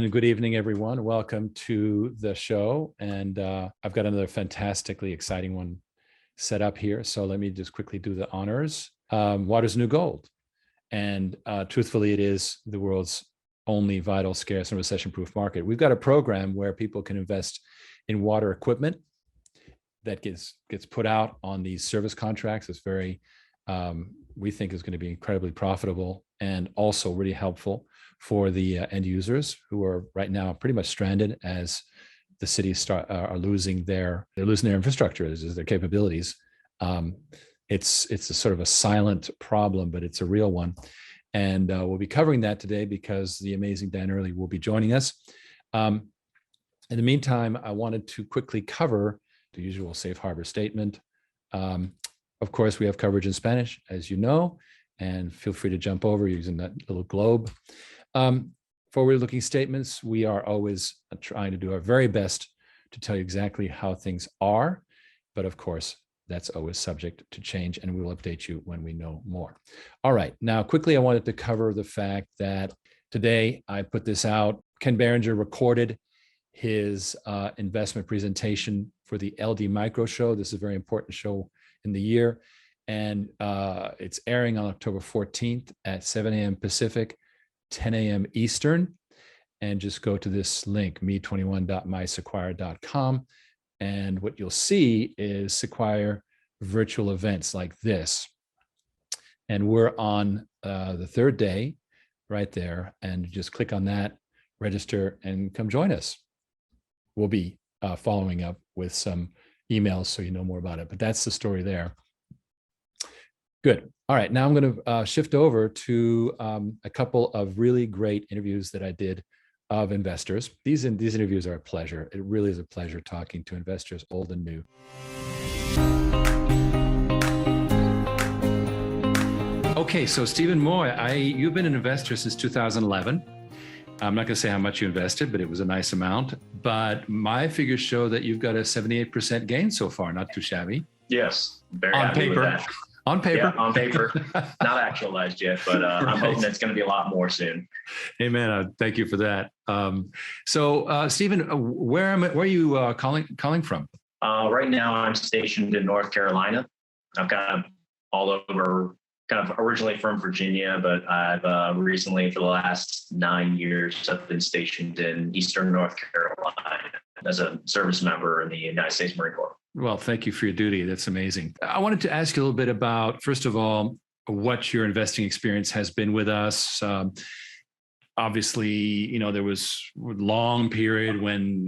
and good evening, everyone. Welcome to the show. And I've got another fantastically exciting one set up here. So let me just quickly do the honors. Water's new gold. And truthfully, it is the world's only vital, scarce, and recession-proof market. We've got a program where people can invest in water equipment that gets put out on these service contracts. It's very, we think is going to be incredibly profitable and also really helpful for the end users who are right now pretty much stranded as the cities are losing their infrastructure, their capabilities. It's a sort of a silent problem, but it's a real one. And we'll be covering that today because the amazing Dan Early will be joining us. In the meantime, I wanted to quickly cover the usual safe harbor statement. Of course, we have coverage in Spanish, as you know, and feel free to jump over using that little globe. Forward-looking statements, we are always trying to do our very best to tell you exactly how things are, but of course, that's always subject to change, and we will update you when we know more. All right, now quickly, I wanted to cover the fact that today I put this out. Ken Berenger recorded his investment presentation for the LD Micro Show. This is a very important show in the year, and it's airing on October 14th at 7 a.m. Pacific, 10 a.m. Eastern, and just go to this link, me21.mysequire.com. And what you'll see is Sequire virtual events like this. And we're on the third day right there, and just click on that, register, and come join us. We'll be following up with some emails so you know more about it, but that's the story there. Good. All right, now I'm going to shift over to a couple of really great interviews that I did of investors. These interviews are a pleasure. It really is a pleasure talking to investors, old and new. Okay, so Stephen Moy, you've been an investor since 2011. I'm not going to say how much you invested, but it was a nice amount. But my figures show that you've got a 78% gain so far. Not too shabby. Yes, very happy with that. On paper. Yeah, on paper. Not actualized yet, but I'm hoping it's going to be a lot more soon. Amen. Thank you for that. So, Stephen, where are you calling from? Right now, I'm stationed in North Carolina. I'm kind of all over, kind of originally from Virginia, but I've recently, for the last 9 years, I've been stationed in Eastern North Carolina as a service member in the United States Marine Corps. Well, thank you for your duty. That's amazing. I wanted to ask you a little bit about, first of all, what your investing experience has been with us. Obviously, there was a long period when,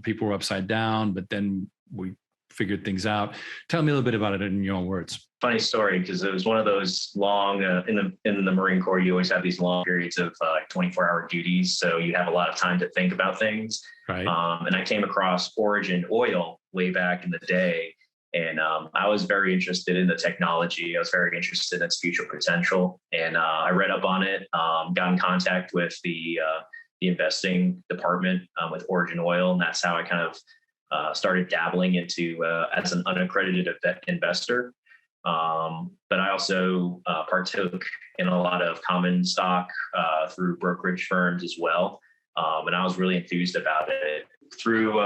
people were upside down, but then we figured things out. Tell me a little bit about it in your own words. Funny story, because it was one of those long, in the Marine Corps, you always have these long periods of 24-hour duties. So you have a lot of time to think about things. Right. And I came across Origin Oil way back in the day. And I was very interested in the technology. I was very interested in its future potential. And I read up on it, got in contact with the investing department with Origin Oil. And that's how I kind of started dabbling into as an unaccredited investor. But I also partook in a lot of common stock through brokerage firms as well. And I was really enthused about it. Through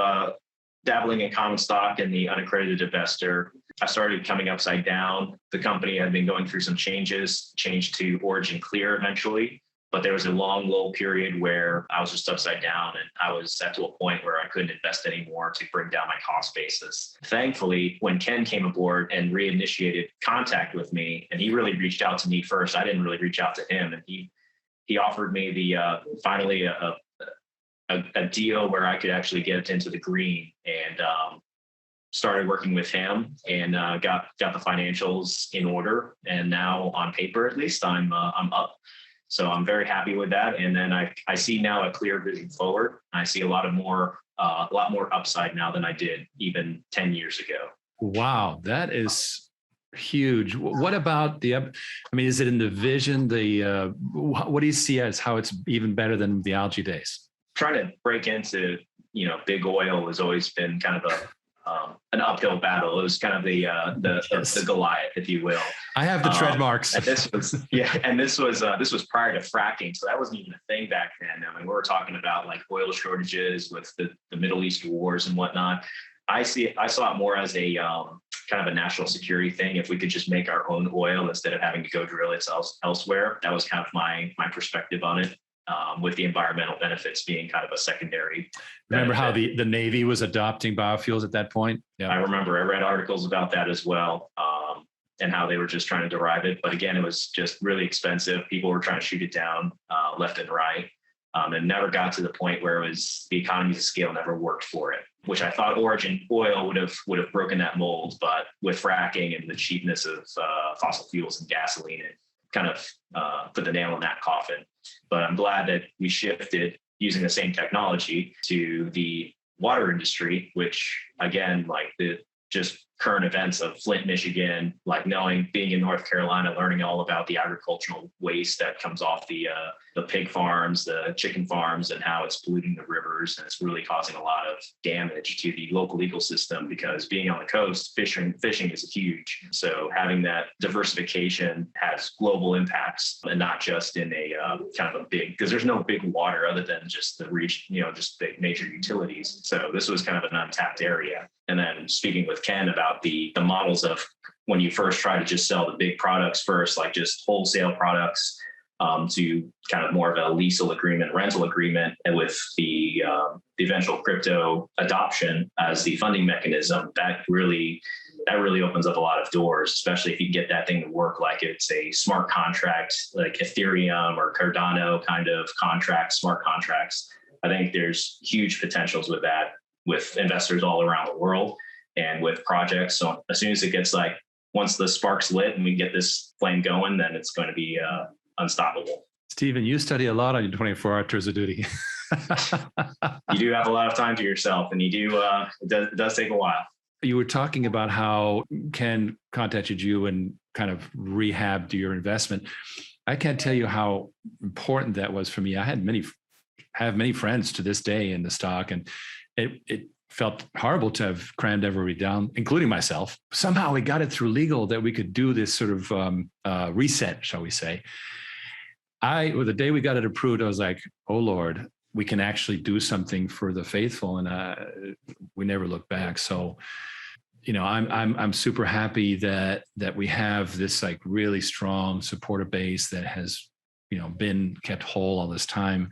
dabbling in common stock and the unaccredited investor, I started coming upside down. The company had been going through some changes, changed to Origin Clear eventually. But there was a long lull period where I was just upside down, and I was set to a point where I couldn't invest anymore to bring down my cost basis. Thankfully, when Ken came aboard and reinitiated contact with me, and he really reached out to me first, I didn't really reach out to him, and he offered me the finally a deal where I could actually get into the green, and started working with him and got the financials in order. And now, on paper at least, I'm up. So I'm very happy with that. And then I see now a clear vision forward. I see a lot more upside now than I did even 10 years ago. Wow, that is huge. What about is it in the vision, what do you see as how it's even better than the algae days? Trying to break into, big oil has always been kind of an uphill battle. It was kind of the Goliath, if you will. I have the tread marks. And this was prior to fracking, so that wasn't even a thing back then. I mean, we were talking about like oil shortages with the Middle East wars and whatnot. I saw it more as a kind of a national security thing. If we could just make our own oil instead of having to go drill it elsewhere, that was kind of my perspective on it. With the environmental benefits being kind of a secondary. Remember benefit. how the Navy was adopting biofuels at that point? Yeah, I remember. I read articles about that as well, and how they were just trying to derive it. But again, it was just really expensive. People were trying to shoot it down left and right, and never got to the point where it was the economies of scale never worked for it. Which I thought Origin Oil would have broken that mold, but with fracking and the cheapness of fossil fuels and gasoline, it kind of put the nail in that coffin. But I'm glad that we shifted using the same technology to the water industry, which again, like the just current events of Flint, Michigan, like being in North Carolina, learning all about the agricultural waste that comes off the pig farms, the chicken farms, and how it's polluting the rivers. And it's really causing a lot of damage to the local ecosystem because being on the coast, fishing is huge. So having that diversification has global impacts and not just in a kind of a big, because there's no big water other than just the region, just the major utilities. So this was kind of an untapped area. And then speaking with Ken about the models of when you first try to just sell the big products first, like just wholesale products, to kind of more of a leasal agreement, rental agreement, and with the eventual crypto adoption as the funding mechanism, that really opens up a lot of doors, especially if you can get that thing to work like it's a smart contract, like Ethereum or Cardano kind of contract, smart contracts. I think there's huge potentials with that, with investors all around the world and with projects. So as soon as it gets once the spark's lit and we get this flame going, then it's going to be unstoppable. Stephen, you study a lot on your 24-hour tours of duty. You do have a lot of time to yourself, and you do. It does take a while. You were talking about how Ken contacted you and kind of rehabbed your investment. I can't tell you how important that was for me. I have many friends to this day in the stock, and it felt horrible to have crammed everybody down, including myself. Somehow we got it through legal that we could do this sort of reset, shall we say. The day we got it approved, I was like, oh Lord, we can actually do something for the faithful. And we never looked back. So, I'm super happy that we have this like really strong supporter base that has been kept whole all this time.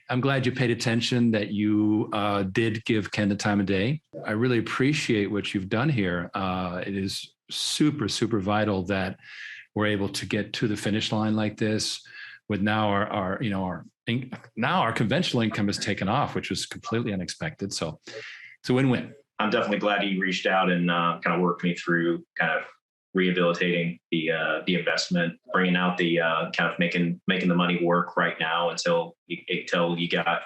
I'm glad you paid attention, that you did give Ken the time of day. I really appreciate what you've done here. It is super, super vital that we're able to get to the finish line like this. With now our conventional income has taken off, which was completely unexpected. So it's a win-win. I'm definitely glad you reached out and kind of worked me through kind of rehabilitating the investment, bringing out the kind of making the money work right now until you got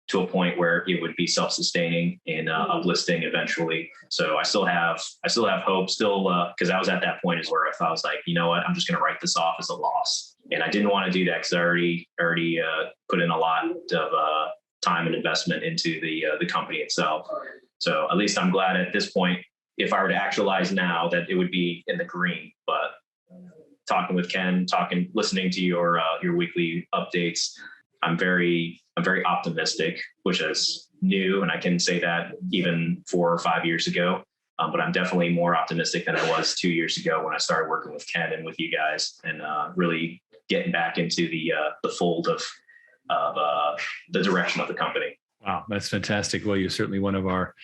to a point where it would be self-sustaining and uplisting eventually. So I still have hope because I was at that point is where I thought I was like, you know what, I'm just going to write this off as a loss. And I didn't want to do that because I already put in a lot of time and investment into the company itself. So at least I'm glad at this point, if I were to actualize now, that it would be in the green. But talking with Ken, listening to your weekly updates, I'm very optimistic, which is new, and I can say that even 4 or 5 years ago. But I'm definitely more optimistic than I was 2 years ago when I started working with Ken and with you guys, and really getting back into the fold of the direction of the company. Wow, that's fantastic. Well, you're certainly one of our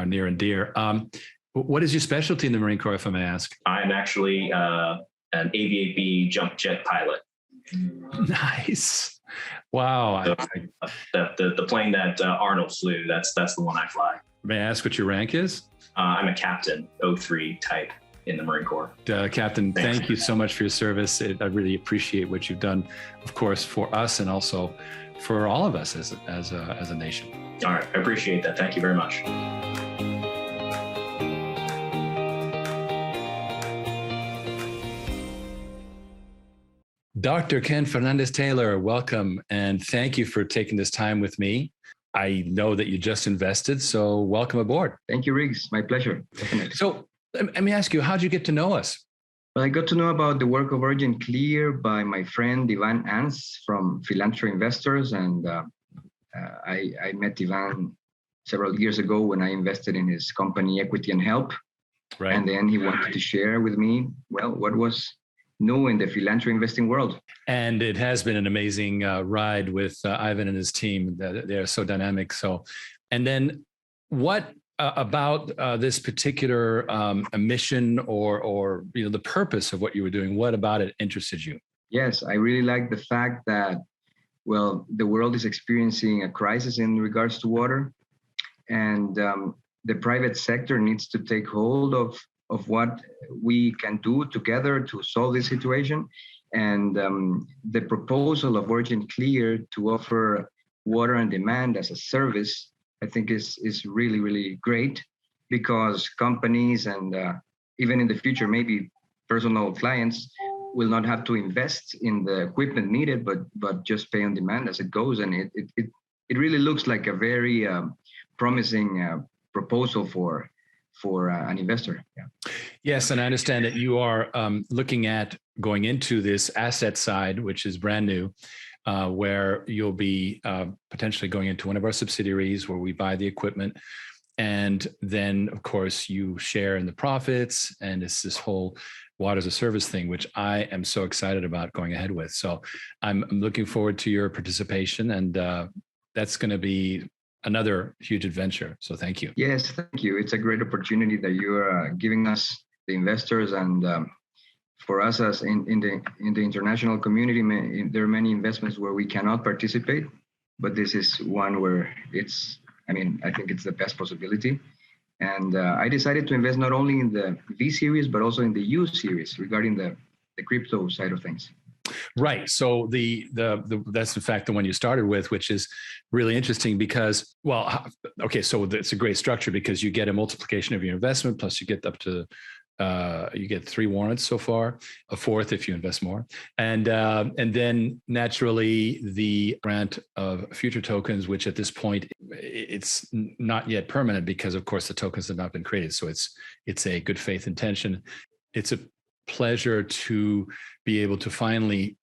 near and dear. What is your specialty in the Marine Corps, if I may ask? I'm actually an AVAB jump jet pilot. Nice. Wow. So the plane that Arnold flew, that's the one I fly. May I ask what your rank is? I'm a captain, 03 type in the Marine Corps. Captain, Thanks. Thank you so much for your service. I really appreciate what you've done, of course, for us and also for all of us as a nation. All right. I appreciate that. Thank you very much. Dr. Ken Fernandez-Taylor, welcome, and thank you for taking this time with me. I know that you just invested, so welcome aboard. Thank you, Riggs. My pleasure. Definitely. So let me ask you, how'd you get to know us? Well, I got to know about the work of Origin Clear by my friend Ivan Ans from Philanthropy Investors, and I met Ivan several years ago when I invested in his company Equity and Help. Right. And then he wanted to share with me, well, what was new in the philanthropy investing world. And it has been an amazing ride with Ivan and his team. They're so dynamic. So, and then what about this particular mission or the purpose of what you were doing? What about it interested you? Yes, I really like the fact that, well, the world is experiencing a crisis in regards to water, and the private sector needs to take hold of what we can do together to solve this situation. And the proposal of Origin Clear to offer water on demand as a service, I think is really, really great, because companies and even in the future, maybe personal clients will not have to invest in the equipment needed, but just pay on demand as it goes. And it really looks like a very promising proposal for an investor. Yeah. Yes, and I understand that you are looking at going into this asset side, which is brand new, where you'll be potentially going into one of our subsidiaries where we buy the equipment. And then, of course, you share in the profits. And it's this whole water as a service thing, which I am so excited about going ahead with. So I'm looking forward to your participation. And that's going to be another huge adventure. So thank you. Yes, thank you. It's a great opportunity that you are giving us, the investors, and for us as in the international community. There are many investments where we cannot participate, but this is one where I think it's the best possibility. And I decided to invest not only in the V series, but also in the U series regarding the crypto side of things. Right. So that's in fact the one you started with, which is really interesting because, well, okay, so it's a great structure because you get a multiplication of your investment, plus you get up to you get 3 warrants so far, a 4th if you invest more, and then naturally the grant of future tokens, which at this point it's not yet permanent because of course the tokens have not been created. So it's a good faith intention. It's a pleasure to be able to finally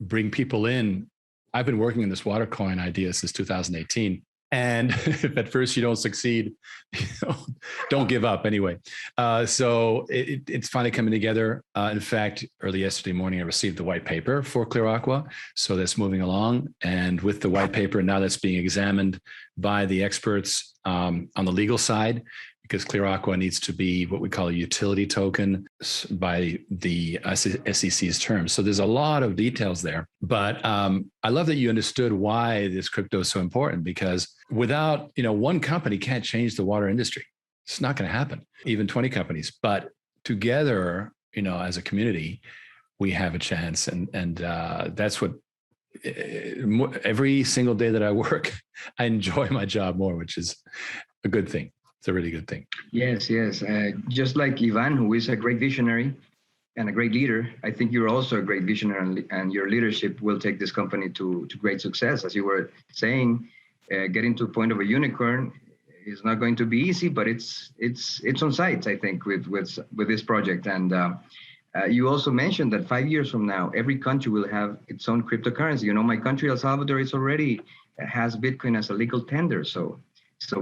bring people in. I've been working in this water coin idea since 2018. And if at first you don't succeed, don't give up anyway. So it's finally coming together. In fact, early yesterday morning, I received the white paper for Clear Aqua. So that's moving along. And with the white paper, now that's being examined by the experts on the legal side, because Clear Aqua needs to be what we call a utility token by the SEC's terms. So there's a lot of details there. But I love that you understood why this crypto is so important, because without, one company can't change the water industry. It's not going to happen, even 20 companies. But together, as a community, we have a chance. And that's what every single day that I work, I enjoy my job more, which is a good thing. It's a really good thing. Yes. Just like Ivan, who is a great visionary and a great leader, I think you're also a great visionary, and your leadership will take this company to great success. As you were saying, getting to a point of a unicorn is not going to be easy, but it's on sight, I think, with this project. And you also mentioned that 5 years from now, every country will have its own cryptocurrency. My country, El Salvador, is already has Bitcoin as a legal tender. So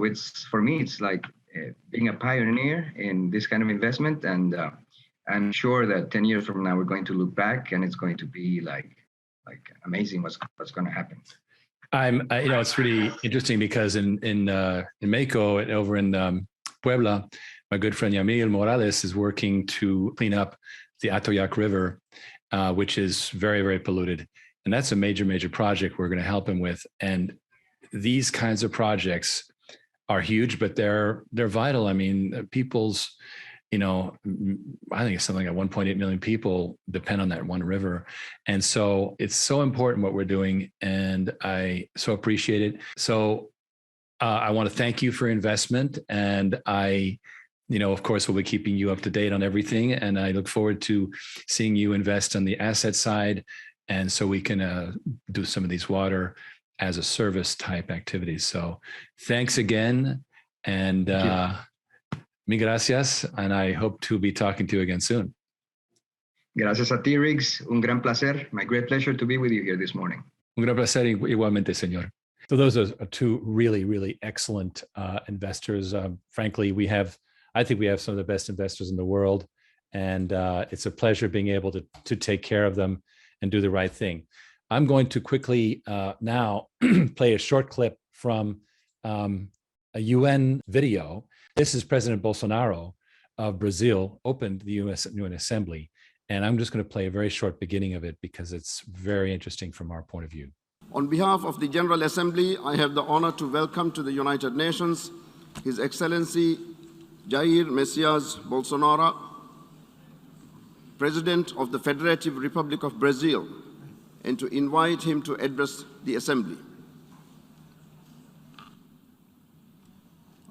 it's, for me, it's like being a pioneer in this kind of investment. And I'm sure that 10 years from now, we're going to look back and it's going to be like amazing what's going to happen. It's really interesting because in Mexico and over in Puebla, my good friend Yamil Morales is working to clean up the Atoyac River, which is very, very polluted. And that's a major, major project we're going to help him with. And these kinds of projects are huge, but they're vital. I mean, people's, I think it's something like 1.8 million people depend on that one river. And so it's so important what we're doing. And I so appreciate it. So I want to thank you for your investment. And I, of course, we'll be keeping you up to date on everything. And I look forward to seeing you invest on the asset side. And so we can do some of these water as a service type activities. So thanks again. And mil gracias. And I hope to be talking to you again soon. Gracias a ti, Riggs. Un gran placer. My great pleasure to be with you here this morning. Un gran placer igualmente, señor. So those are two really, really excellent investors. Frankly, I think we have some of the best investors in the world, and it's a pleasure being able to take care of them and do the right thing. I'm going to quickly now play a short clip from a UN video. This is President Bolsonaro of Brazil opened the UN Assembly, and I'm just going to play a very short beginning of it because it's very interesting from our point of view. On behalf of the General Assembly, I have the honor to welcome to the United Nations His Excellency Jair Messias Bolsonaro, President of the Federative Republic of Brazil, and to invite him to address the Assembly.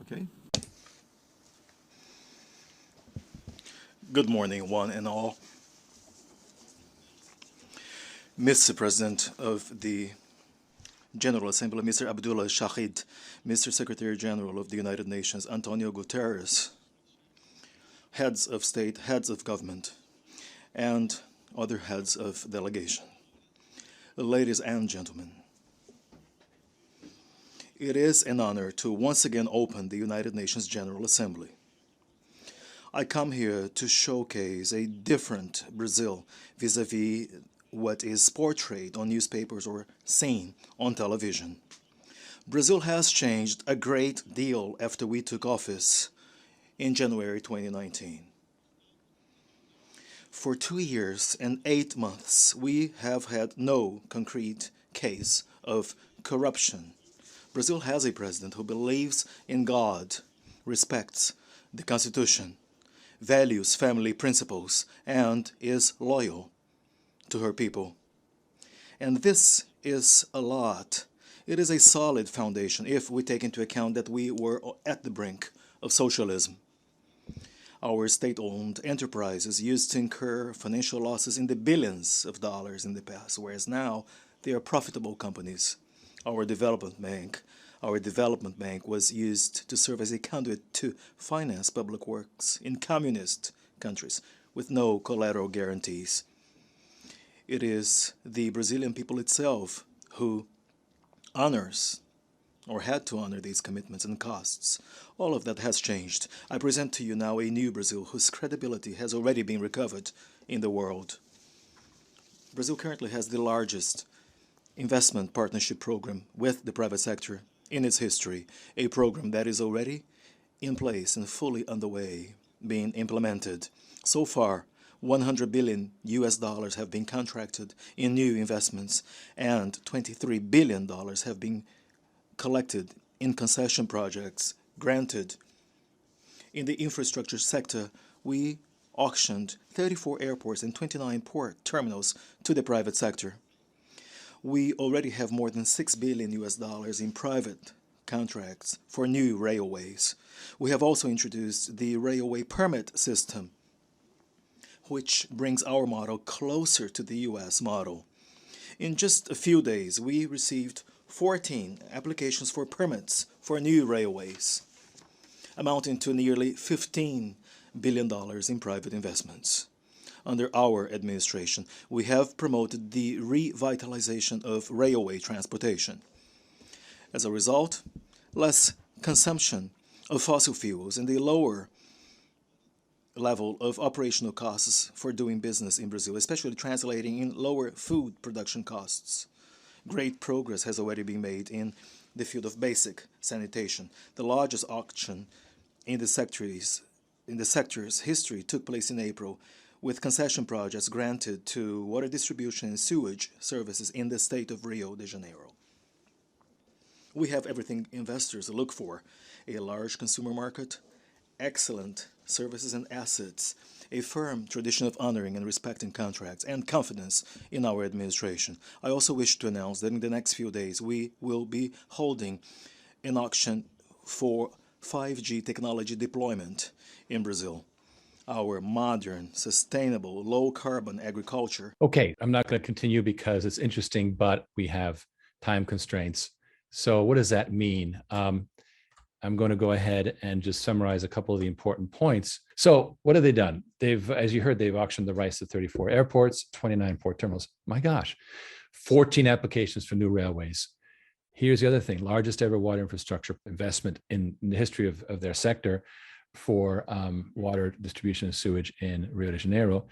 Okay. Good morning, one and all. Mr. President of the General Assembly, Mr. Abdullah Shahid, Mr. Secretary General of the United Nations, Antonio Guterres, heads of state, heads of government, and other heads of delegation. Ladies and gentlemen, it is an honor to once again open the United Nations General Assembly. I come here to showcase a different Brazil vis-a-vis what is portrayed on newspapers or seen on television. Brazil has changed a great deal after we took office in January 2019. For 2 years and 8 months, we have had no concrete case of corruption. Brazil has a president who believes in God, respects the Constitution, values family principles, and is loyal to her people. And this is a lot. It is a solid foundation if we take into account that we were at the brink of socialism. Our state-owned enterprises used to incur financial losses in the billions of dollars in the past, whereas now they are profitable companies. Our development bank was used to serve as a conduit to finance public works in communist countries with no collateral guarantees. It is the Brazilian people itself who honors or had to honor these commitments and costs. All of that has changed. I present to you now a new Brazil whose credibility has already been recovered in the world. Brazil currently has the largest investment partnership program with the private sector in its history, a program that is already in place and fully underway, being implemented. So far, $100 billion have been contracted in new investments, and $23 billion have been collected in concession projects granted. In the infrastructure sector, we auctioned 34 airports and 29 port terminals to the private sector. We already have more than $6 billion in private contracts for new railways. We have also introduced the railway permit system, which brings our model closer to the US model. In just a few days, we received 14 applications for permits for new railways, amounting to nearly $15 billion in private investments. Under our administration, we have promoted the revitalization of railway transportation. As a result, less consumption of fossil fuels and the lower level of operational costs for doing business in Brazil, especially translating in lower food production costs. Great progress has already been made in the field of basic sanitation. The largest auction in the sector's history took place in April, with concession projects granted to water distribution and sewage services in the state of Rio de Janeiro. We have everything investors look for: a large consumer market, excellent services and assets, a firm tradition of honoring and respecting contracts, and confidence in our administration. I also wish to announce that in the next few days we will be holding an auction for 5G technology deployment in Brazil. Our modern, sustainable, low-carbon agriculture. Okay, I'm not going to continue because it's interesting, but we have time constraints. So what does that mean? I'm going to go ahead and just summarize a couple of the important points. So what have they done? They've, as you heard, they've auctioned the rights to 34 airports, 29 port terminals. My gosh, 14 applications for new railways. Here's the other thing, largest ever water infrastructure investment in the history of their sector for water distribution and sewage in Rio de Janeiro.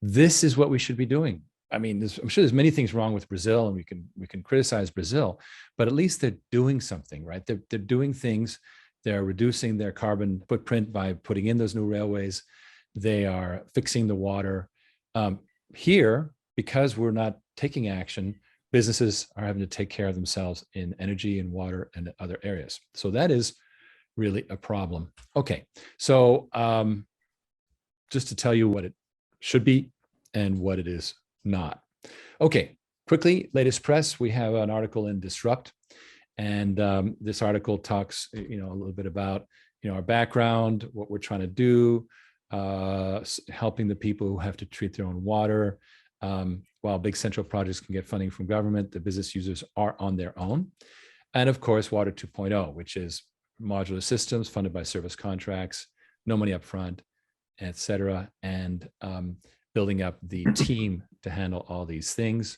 This is what we should be doing. I mean, I'm sure there's many things wrong with Brazil, and we can criticize Brazil, but at least they're doing something, right? They're doing things. They're reducing their carbon footprint by putting in those new railways. They are fixing the water. Here, because we're not taking action, businesses are having to take care of themselves in energy and water and other areas. So that is really a problem. Okay, so just to tell you what it should be and what it is not. Okay, quickly, latest press. We have an article in Disrupt, and this article talks, a little bit about, our background, what we're trying to do, helping the people who have to treat their own water. While big central projects can get funding from government, the business users are on their own. And of course, Water 2.0, which is modular systems funded by service contracts, no money up front, et cetera, and building up the team to handle all these things.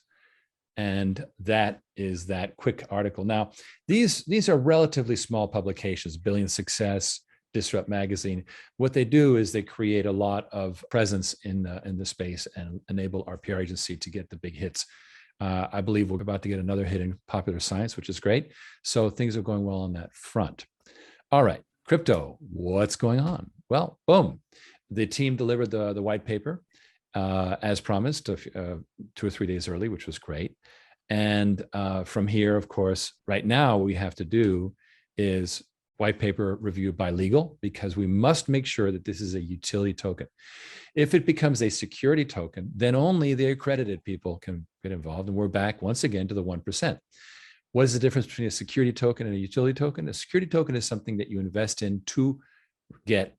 And that is that quick article. Now, these are relatively small publications, Billion Success, Disrupt Magazine. What they do is they create a lot of presence in the space and enable our PR agency to get the big hits. I believe we're about to get another hit in Popular Science, which is great. So things are going well on that front. All right, crypto, what's going on? Well, boom. The team delivered the white paper as promised 2 or 3 days early, which was great. And from here, of course, right now, what we have to do is white paper reviewed by legal, because we must make sure that this is a utility token. If it becomes a security token, then only the accredited people can get involved. And we're back once again to the 1%. What is the difference between a security token and a utility token? A security token is something that you invest in to get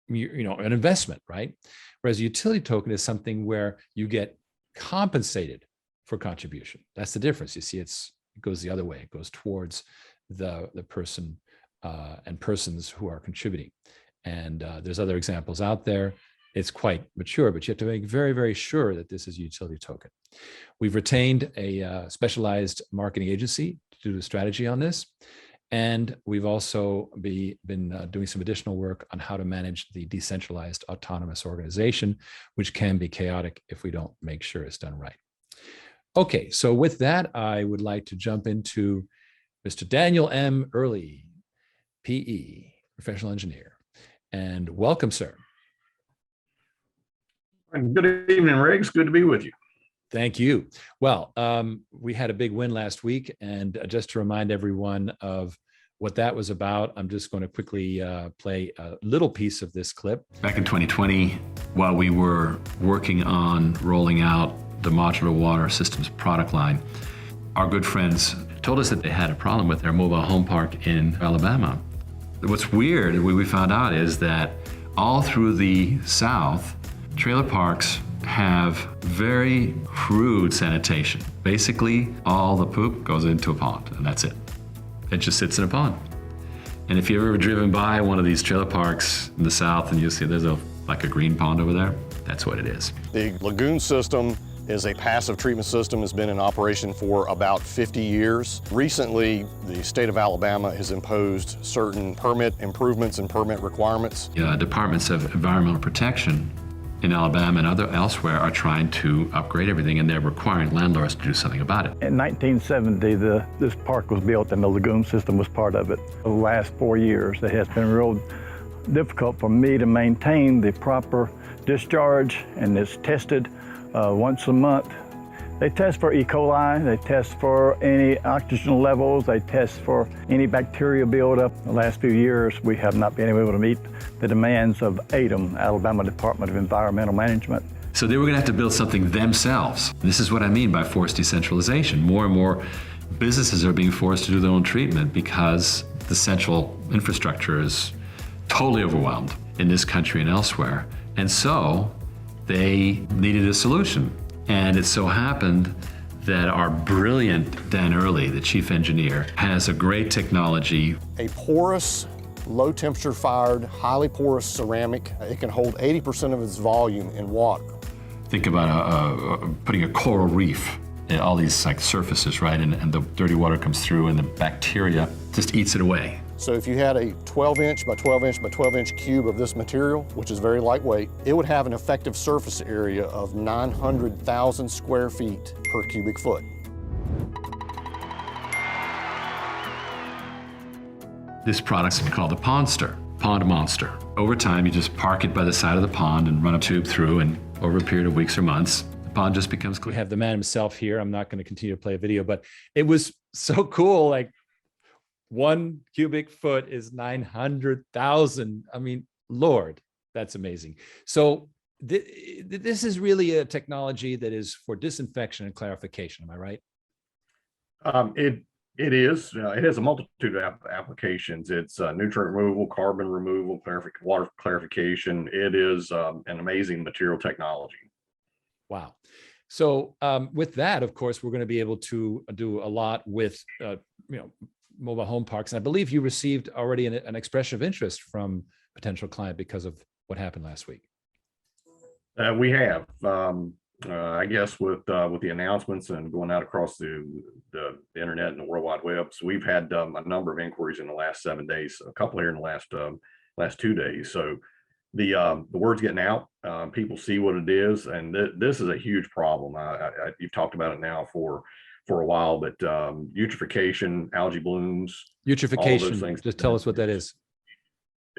an investment, right? Whereas a utility token is something where you get compensated for contribution. That's the difference. You see, it goes the other way. It goes towards the person and persons who are contributing. And there's other examples out there. It's quite mature, but you have to make very, very sure that this is a utility token. We've retained a specialized marketing agency to do the strategy on this. And we've also been doing some additional work on how to manage the decentralized autonomous organization, which can be chaotic if we don't make sure it's done right. Okay, so with that, I would like to jump into Mr. Daniel M. Early, PE, professional engineer. And welcome, sir. Good evening, Riggs. Good to be with you. Thank you. Well, we had a big win last week, and just to remind everyone of what that was about, I'm just going to quickly play a little piece of this clip. Back in 2020, while we were working on rolling out the modular water systems product line, our good friends told us that they had a problem with their mobile home park in Alabama. What's weird, what we found out, is that all through the South, trailer parks have very crude sanitation. Basically, all the poop goes into a pond, and that's it. It just sits in a pond. And if you've ever driven by one of these trailer parks in the South and you see there's like a green pond over there, that's what it is. The lagoon system is a passive treatment system. It's been in operation for about 50 years. Recently, the state of Alabama has imposed certain permit improvements and permit requirements. Departments of environmental protection in Alabama and elsewhere are trying to upgrade everything, and they're requiring landlords to do something about it. In 1970, this park was built and the lagoon system was part of it. For the last 4 years, it has been real difficult for me to maintain the proper discharge, and it's tested once a month. They test for E. coli, they test for any oxygen levels, they test for any bacteria buildup. The last few years, we have not been able to meet the demands of ADEM, Alabama Department of Environmental Management. So they were going to have to build something themselves. This is what I mean by forced decentralization. More and more businesses are being forced to do their own treatment because the central infrastructure is totally overwhelmed in this country and elsewhere. And so they needed a solution. And it so happened that our brilliant Dan Early, the chief engineer, has a great technology. A porous, low temperature fired, highly porous ceramic. It can hold 80% of its volume in water. Think about putting a coral reef in all these like surfaces, right? And the dirty water comes through and the bacteria just eats it away. So if you had a 12-inch by 12-inch by 12-inch cube of this material, which is very lightweight, it would have an effective surface area of 900,000 square feet per cubic foot. This product's called the Pondster, Pond Monster. Over time, you just park it by the side of the pond and run a tube through, and over a period of weeks or months, the pond just becomes clear. We have the man himself here. I'm not going to continue to play a video, but it was so cool. Like, 1 cubic foot is 900,000. I mean, Lord, that's amazing. So this is really a technology that is for disinfection and clarification. Am I right? It is. It has a multitude of applications. It's nutrient removal, carbon removal, water clarification. It is an amazing material technology. Wow. So with that, of course, we're going to be able to do a lot with mobile home parks. And I believe you received already an expression of interest from potential client because of what happened last week. We have, I guess, with the announcements and going out across the internet and the World Wide Web. So we've had a number of inquiries in the last 7 days, a couple here in the last 2 days. So the word's getting out. People see what it is, and this is a huge problem. You've talked about it now for a while, but eutrophication, algae blooms, eutrophication, just tell us what that is.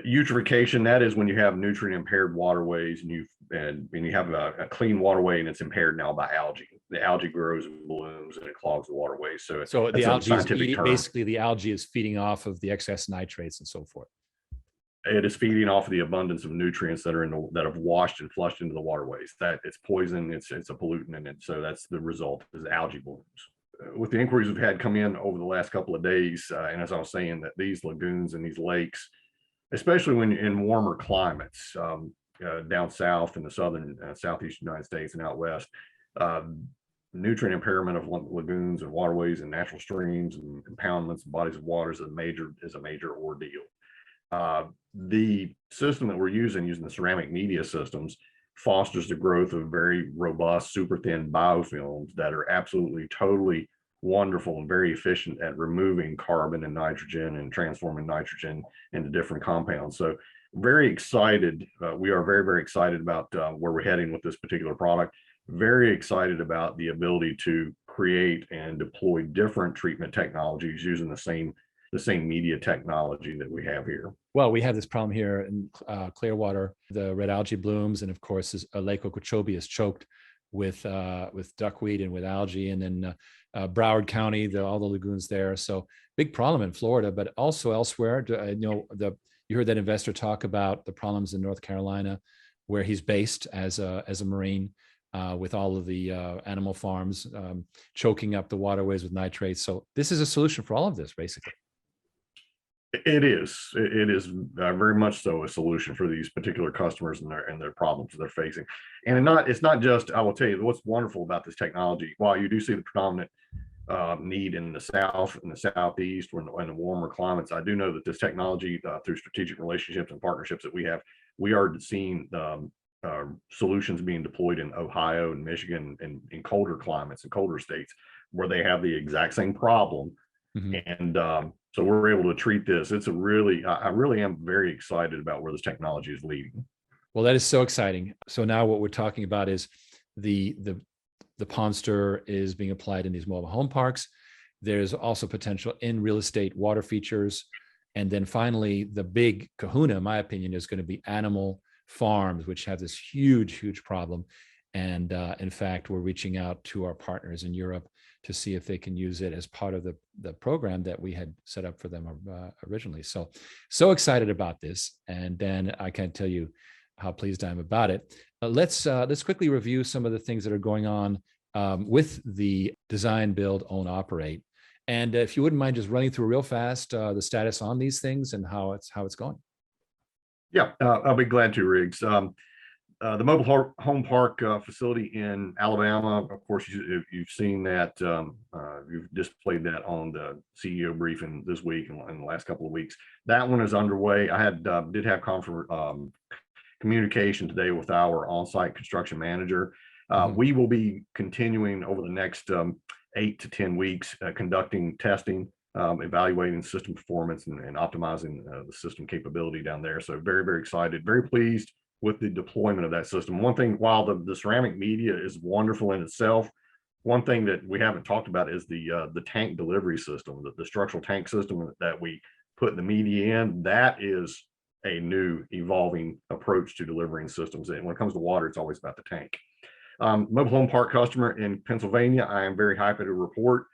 Eutrophication, that is when you have nutrient impaired waterways and you have a clean waterway and it's impaired now by algae. The algae grows and blooms and it clogs the waterways. So the algae is basically the algae is feeding off of the excess nitrates and so forth. It is feeding off of the abundance of nutrients that are that have washed and flushed into the waterways. That it's poison, it's a pollutant, and so that's the result is algae blooms. With the inquiries we've had come in over the last couple of days, and as I was saying, that these lagoons and these lakes, especially when in warmer climates, down south in the southern southeast United States and out west, nutrient impairment of lagoons and waterways and natural streams and impoundments and bodies of water is a major ordeal. The system that we're using the ceramic media systems fosters the growth of very robust, super thin biofilms that are absolutely totally wonderful and very efficient at removing carbon and nitrogen and transforming nitrogen into different compounds. So very excited. We are very, very excited about where we're heading with this particular product. Very excited about the ability to create and deploy different treatment technologies using the same media technology that we have here. Well, we have this problem here in Clearwater. The red algae blooms, and of course, Lake Okeechobee is choked with duckweed and with algae, and then Broward County, all the lagoons there. So big problem in Florida, but also elsewhere. You heard that investor talk about the problems in North Carolina, where he's based as a Marine, with all of the animal farms choking up the waterways with nitrates. So this is a solution for all of this, basically. It is very much so a solution for these particular customers and their problems they're facing. And it's not just, I will tell you what's wonderful about this technology. While you do see the predominant need in the south and the southeast or in the warmer climates, I do know that this technology, through strategic relationships and partnerships that we are seeing solutions being deployed in Ohio and Michigan and in colder climates and colder states where they have the exact same problem. Mm-hmm. And so we're able to treat this. I really am very excited about where this technology is leading. Well, that is so exciting. So now what we're talking about is the Pondster is being applied in these mobile home parks. There's also potential in real estate water features. And then finally, the big kahuna, in my opinion, is going to be animal farms, which have this huge problem. And in fact, we're reaching out to our partners in Europe to see if they can use it as part of the program that we had set up for them originally. So excited about this. And then I can't tell you how pleased I am about it. Let's quickly review some of the things that are going on with the design, build, own, operate. And if you wouldn't mind just running through real fast the status on these things and how it's going. Yeah, I'll be glad to, Riggs. The mobile home park facility in Alabama, of course, you've seen that. You've displayed that on the CEO briefing this week and in the last couple of weeks. That one is underway. I did have communication today with our on-site construction manager. We will be continuing over the next 8 to 10 weeks, conducting testing, evaluating system performance and optimizing the system capability down there. So very, very excited, very pleased with the deployment of that system. One thing, while the ceramic media is wonderful in itself, one thing that we haven't talked about is the tank delivery system, the structural tank system that we put the media in. That is a new evolving approach to delivering systems. And when it comes to water, it's always about the tank. Mobile home park customer in Pennsylvania, I am very happy to report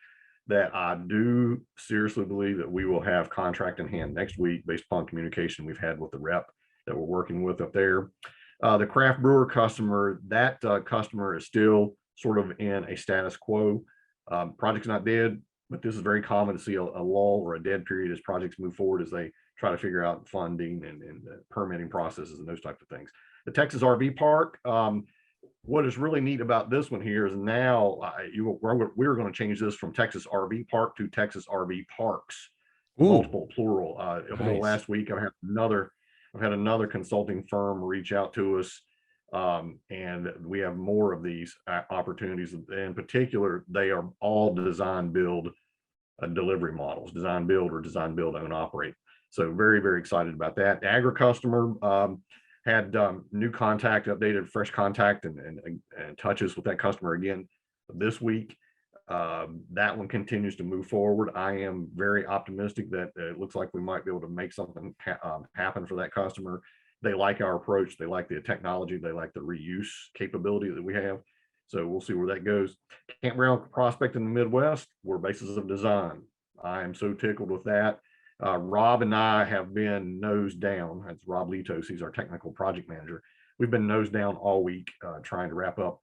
that I do seriously believe that we will have contract in hand next week based upon communication we've had with the rep that we're working with up there. The craft brewer customer, that customer is still sort of in a status quo. Project's not dead, but this is very common to see a lull or a dead period as projects move forward, as they try to figure out funding and permitting processes and those types of things. The Texas RV Park, what is really neat about this one here is now we're going to change this from Texas RV Park to Texas RV Parks, multiple plural. Over the last week, I've had another consulting firm reach out to us, and we have more of these opportunities. In particular, they are all design build delivery models, design build or design build own operate. So very, very excited about that. The agri customer had new contact, updated fresh contact and touches with that customer again this week. That one continues to move forward. I am very optimistic that it looks like we might be able to make something happen for that customer. They like our approach. They like the technology. They like the reuse capability that we have. So we'll see where that goes. Campground prospect in the Midwest, we're basis of design. I am so tickled with that. Rob and I have been nose down. That's Rob Litos. He's our technical project manager. We've been nose down all week trying to wrap up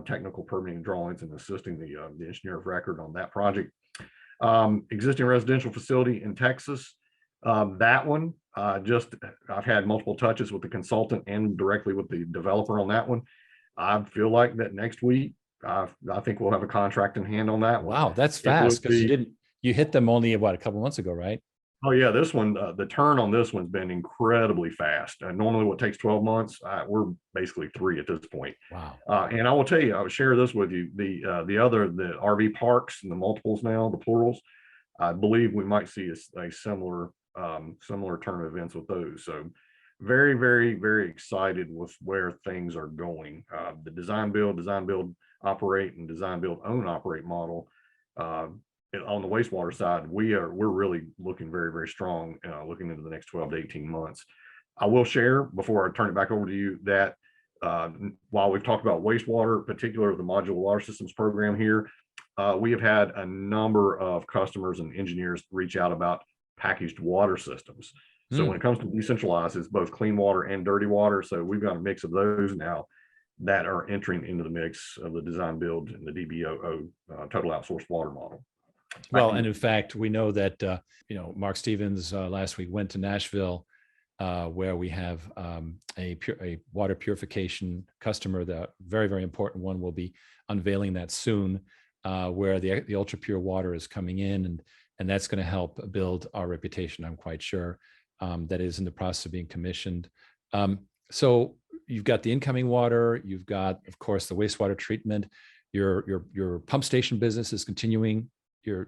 technical permitting drawings and assisting the engineer of record on that project. Existing residential facility in Texas. That one, I've had multiple touches with the consultant and directly with the developer on that one. I feel like that next week, I think we'll have a contract in hand on that one. Wow, that's fast, because you hit them only a couple months ago, right? Oh yeah, this one, the turn on this one's been incredibly fast. Normally what takes 12 months, we're basically 3 at this point. Wow. And I will tell you, I will share this with you. The RV parks and the multiples now, the plurals, I believe we might see a similar turn of events with those. So very, very, very excited with where things are going. The design build operate and design build own operate model. On the wastewater side, we're really looking very, very strong, looking into the next 12 to 18 months. I will share before I turn it back over to you that while we've talked about wastewater, particularly the modular water systems program here, we have had a number of customers and engineers reach out about packaged water systems. So when it comes to decentralized, it's both clean water and dirty water. So we've got a mix of those now that are entering into the mix of the design build and the DBOO total outsourced water model. Well, and in fact, we know that, Mark Stevens last week went to Nashville, where we have a water purification customer, the very, very important one. Will be unveiling that soon, where the ultra pure water is coming in, and that's going to help build our reputation. I'm quite sure that is in the process of being commissioned. So you've got the incoming water, you've got, of course, the wastewater treatment. Your pump station business is continuing. You're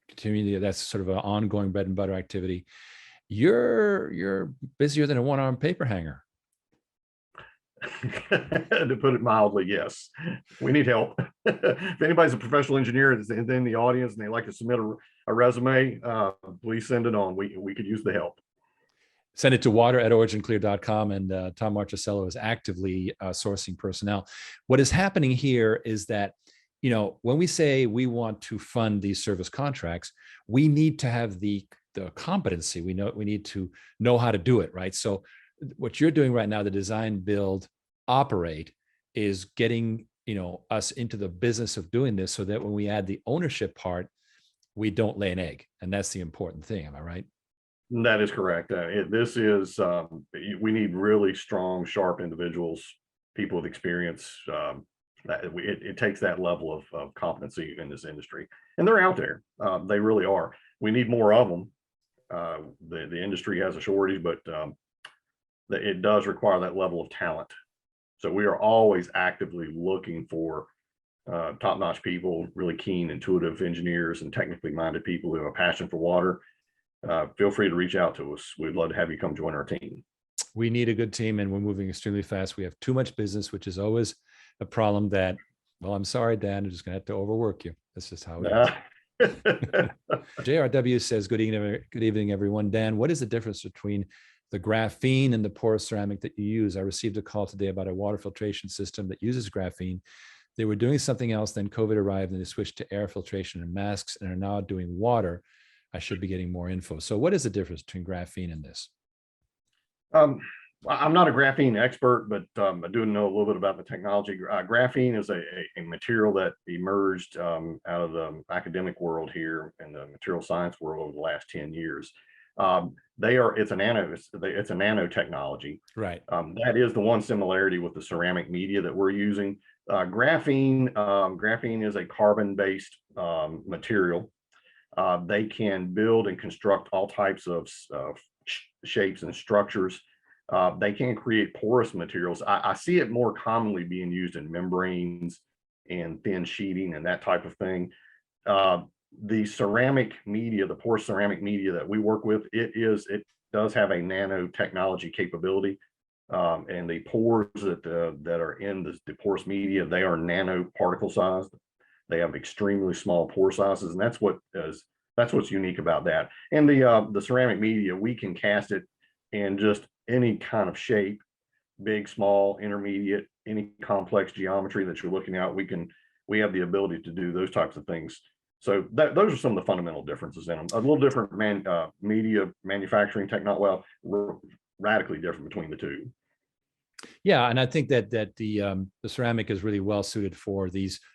continuing. That's sort of an ongoing bread and butter activity. You're busier than a one-armed paper hanger. To put it mildly, yes. We need help. If anybody's a professional engineer that's in the audience and they like to submit a resume, please send it on. We could use the help. Send it to water@originclear.com, and Tom Marchicello is actively sourcing personnel. What is happening here is that, when we say we want to fund these service contracts, we need to have the competency. We need to know how to do it, right? So what you're doing right now, the design, build, operate, is getting us into the business of doing this, so that when we add the ownership part, we don't lay an egg, and that's the important thing. Am I right? That is correct. We need really strong, sharp individuals people with experience. It takes that level of competency in this industry, and they're out there. They really are. We need more of them. The industry has a shortage, but it does require that level of talent. So we are always actively looking for top-notch people, really keen, intuitive engineers, and technically minded people who have a passion for water. Feel free to reach out to us. We'd love to have you come join our team. We need a good team, and we're moving extremely fast. We have too much business, which is always a problem that, well, I'm sorry, Dan, I'm just going to have to overwork you. That's just how it is. JRW says, good evening, everyone. Dan, what is the difference between the graphene and the porous ceramic that you use? I received a call today about a water filtration system that uses graphene. They were doing something else, then COVID arrived and they switched to air filtration and masks and are now doing water. I should be getting more info. So what is the difference between graphene and this? I'm not a graphene expert, but I do know a little bit about the technology. Graphene is a material that emerged out of the academic world here and the material science world over the last 10 years. It's a nanotechnology. Right. That is the one similarity with the ceramic media that we're using. Graphene is a carbon-based material. They can build and construct all types of shapes and structures. They can create porous materials. I see it more commonly being used in membranes and thin sheeting and that type of thing. The ceramic media, the porous ceramic media that we work with, it does have a nanotechnology capability. And the pores that are in the porous media, they are nanoparticle sized. They have extremely small pore sizes, and that's what's unique about that. And the ceramic media, we can cast it in just any kind of shape, big, small, intermediate, any complex geometry that you're looking at. We have the ability to do those types of things. So those are some of the fundamental differences in them. A little different media manufacturing technology, well, radically different between the two. Yeah, and I think that the ceramic is really well suited for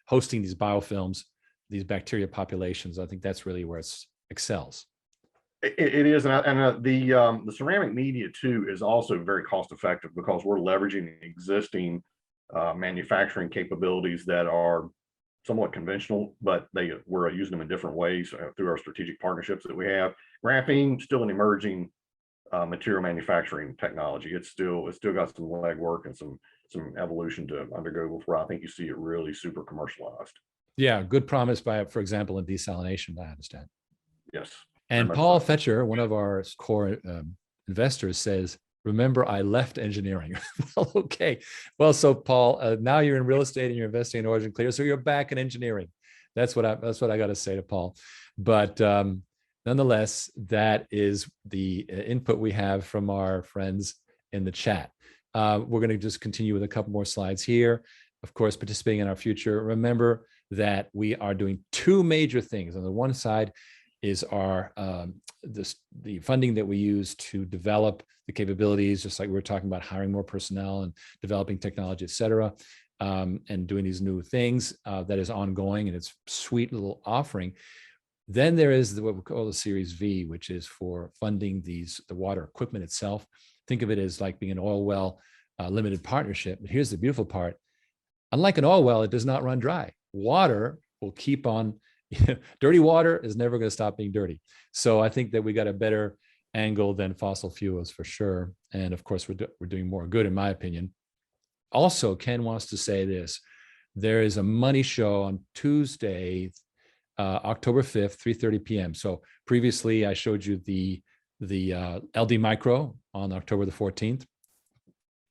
hosting these biofilms, these bacteria populations. I think that's really where it excels. It is, and the ceramic media too is also very cost effective because we're leveraging existing manufacturing capabilities that are somewhat conventional, but we're using them in different ways through our strategic partnerships that we have. Graphene, still an emerging material manufacturing technology. It's still got some legwork and some evolution to undergo before I think you see it really super commercialized. Yeah, good promise for example, in desalination, I understand. Yes. And Paul Fetcher, one of our core investors, says, remember, I left engineering. Well, okay. Well, so Paul, now you're in real estate and you're investing in Origin Clear, so you're back in engineering. That's what I got to say to Paul. But nonetheless, that is the input we have from our friends in the chat. We're going to just continue with a couple more slides here. Of course, participating in our future. Remember that we are doing two major things. On the one side is our the funding that we use to develop the capabilities, just like we were talking about hiring more personnel and developing technology, et cetera, and doing these new things that is ongoing, and it's a sweet little offering. Then there is what we call the Series V, which is for funding the water equipment itself. Think of it as like being an oil well limited partnership. But here's the beautiful part. Unlike an oil well, it does not run dry. Water will keep on, dirty water is never going to stop being dirty. So I think that we got a better angle than fossil fuels for sure. And of course, we're doing more good, in my opinion. Also, Ken wants to say this. There is a money show on Tuesday, October 5th, 3:30 p.m. So previously I showed you the LD Micro on October the 14th.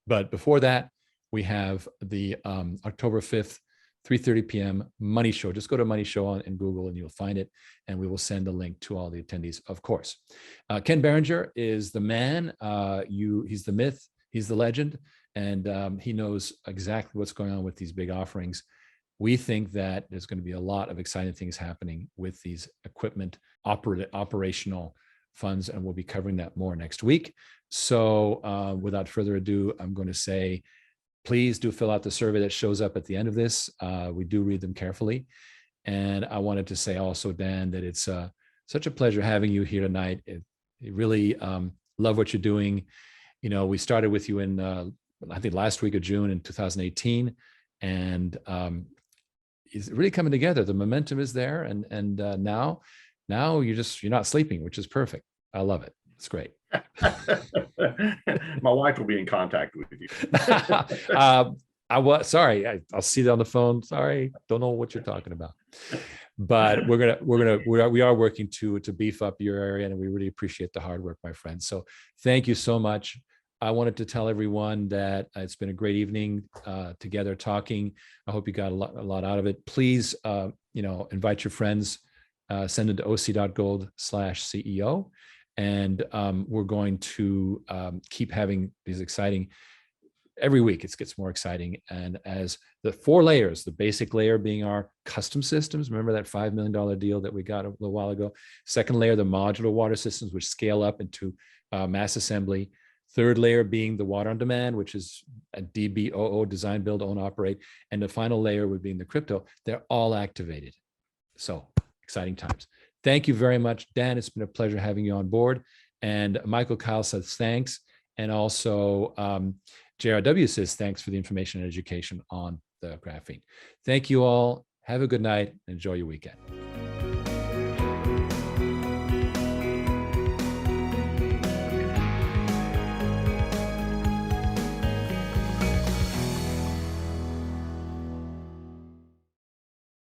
But before that, we have the October 5th, 3:30 p.m. Money Show. Just go to Money Show in Google and you'll find it. And we will send a link to all the attendees, of course. Ken Berenger is the man. He's the myth. He's the legend. And he knows exactly what's going on with these big offerings. We think that there's going to be a lot of exciting things happening with these equipment operational funds, and we'll be covering that more next week. So without further ado, I'm going to say, please do fill out the survey that shows up at the end of this. We do read them carefully. And I wanted to say also, Dan, that it's such a pleasure having you here tonight. I really love what you're doing. You know, we started with you in I think last week of June in 2018, and it's really coming together. The momentum is there, and now you're not sleeping, which is perfect. I love it. It's great. My wife will be in contact with you. I'll see that on the phone. Sorry, don't know what you're talking about. But we are working to beef up your area, and we really appreciate the hard work, my friends. So thank you so much. I wanted to tell everyone that it's been a great evening together talking. I hope you got a lot out of it. Please, invite your friends, send it to oc.gold/CEO. And we're going to keep having these exciting, every week it gets more exciting. And as the 4 layers, the basic layer being our custom systems, remember that $5 million deal that we got a little while ago? Second layer, the modular water systems, which scale up into mass assembly. Third layer being the water on demand, which is a DBOO, design, build, own, operate. And the final layer would be in the crypto. They're all activated. So exciting times. Thank you very much, Dan. It's been a pleasure having you on board. And Michael Kyle says thanks. And also JRW says thanks for the information and education on the graphene. Thank you all. Have a good night and enjoy your weekend.